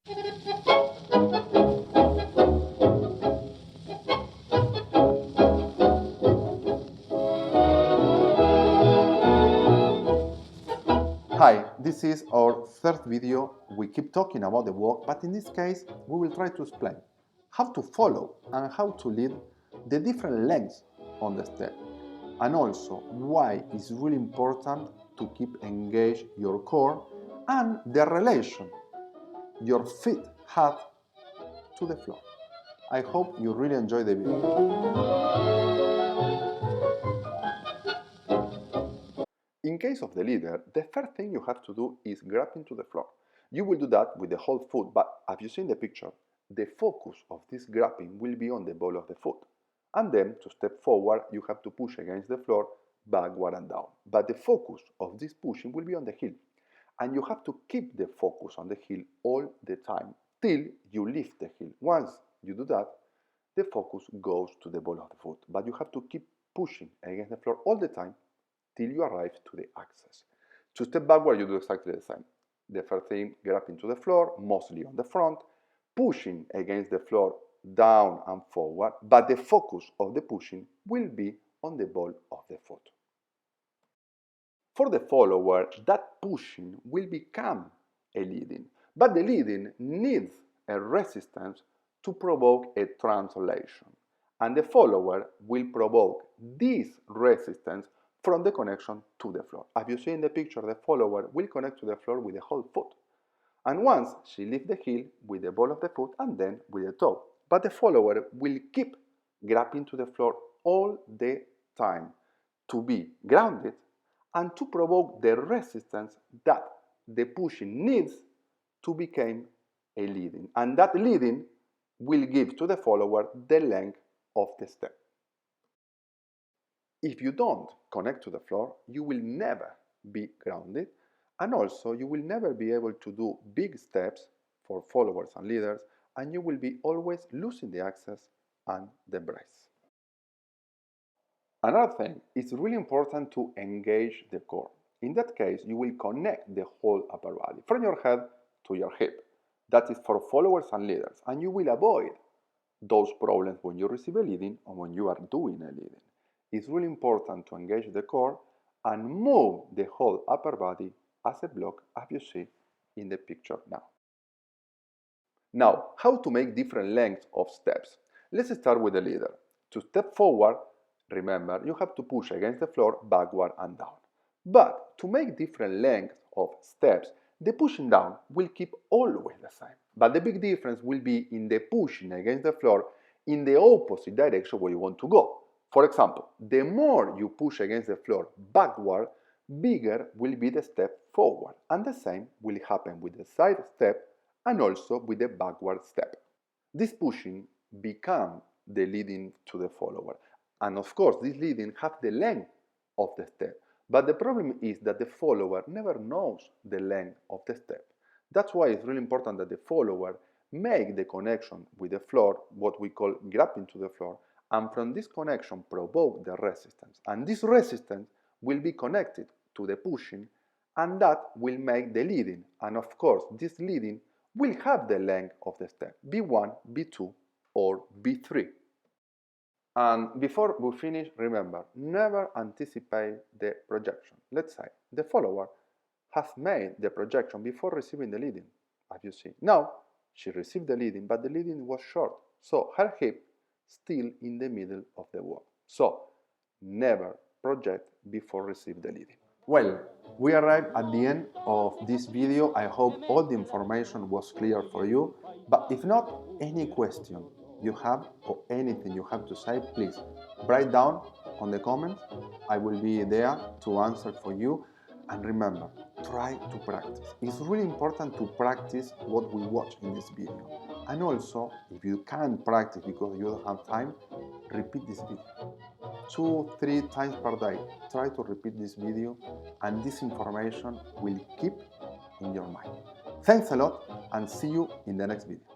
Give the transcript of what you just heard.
Hi, this is our third video. We keep talking about the walk, but in this case we will try to explain how to follow and how to lead the different lengths on the step, and also why it's really important to keep engaged your core and the relation your feet have to the floor. I hope you really enjoy the video. In case of the leader, the first thing you have to do is grab into the floor. You will do that with the whole foot, but as you see in the picture, the focus of this grabbing will be on the ball of the foot. And then, to step forward, you have to push against the floor, backward and down. But the focus of this pushing will be on the heel. And you have to keep the focus on the heel all the time, till you lift the heel. Once you do that, the focus goes to the ball of the foot. But you have to keep pushing against the floor all the time, till you arrive to the axis. To step backward, you do exactly the same. The first thing, grab into the floor, mostly on the front, pushing against the floor down and forward, but the focus of the pushing will be on the ball of the foot. For the follower, that pushing will become a leading, but the leading needs a resistance to provoke a translation, and the follower will provoke this resistance from the connection to the floor. As you see in the picture, the follower will connect to the floor with the whole foot. And once she lifts the heel with the ball of the foot and then with the toe. But the follower will keep grabbing to the floor all the time to be grounded and to provoke the resistance that the pushing needs to become a leading. And that leading will give to the follower the length of the step. If you don't connect to the floor, you will never be grounded, and also you will never be able to do big steps for followers and leaders, and you will be always losing the axis and the brace. Another thing, it's really important to engage the core. In that case, you will connect the whole upper body, from your head to your hip. That is for followers and leaders, and you will avoid those problems when you receive a leading or when you are doing a leading. It's really important to engage the core and move the whole upper body as a block, as you see in the picture now. Now, how to make different lengths of steps? Let's start with the leader. To step forward, remember, you have to push against the floor, backward and down. But to make different lengths of steps, the pushing down will keep always the same. But the big difference will be in the pushing against the floor in the opposite direction where you want to go. For example, the more you push against the floor backward, bigger will be the step forward. And the same will happen with the side step and also with the backward step. This pushing becomes the leading to the follower. And of course, this leading has the length of the step. But the problem is that the follower never knows the length of the step. That's why it's really important that the follower make the connection with the floor, what we call grabbing to the floor, and from this connection provoke the resistance. And this resistance will be connected to the pushing, and that will make the leading. And of course, this leading will have the length of the step, B1, B2, or B3. And before we finish, remember, never anticipate the projection. Let's say the follower has made the projection before receiving the leading, as you see. Now, she received the leading, but the leading was short, so her hip still in the middle of the walk. So, never project before receive the leading. Well, we arrived at the end of this video. I hope all the information was clear for you. But if not, any question you have or anything you have to say, please write down on the comments. I will be there to answer for you. And remember, try to practice. It's really important to practice what we watch in this video. And also, if you can't practice because you don't have time, repeat this video. 2-3 times per day. Try to repeat this video, and this information will keep in your mind. Thanks a lot, and see you in the next video.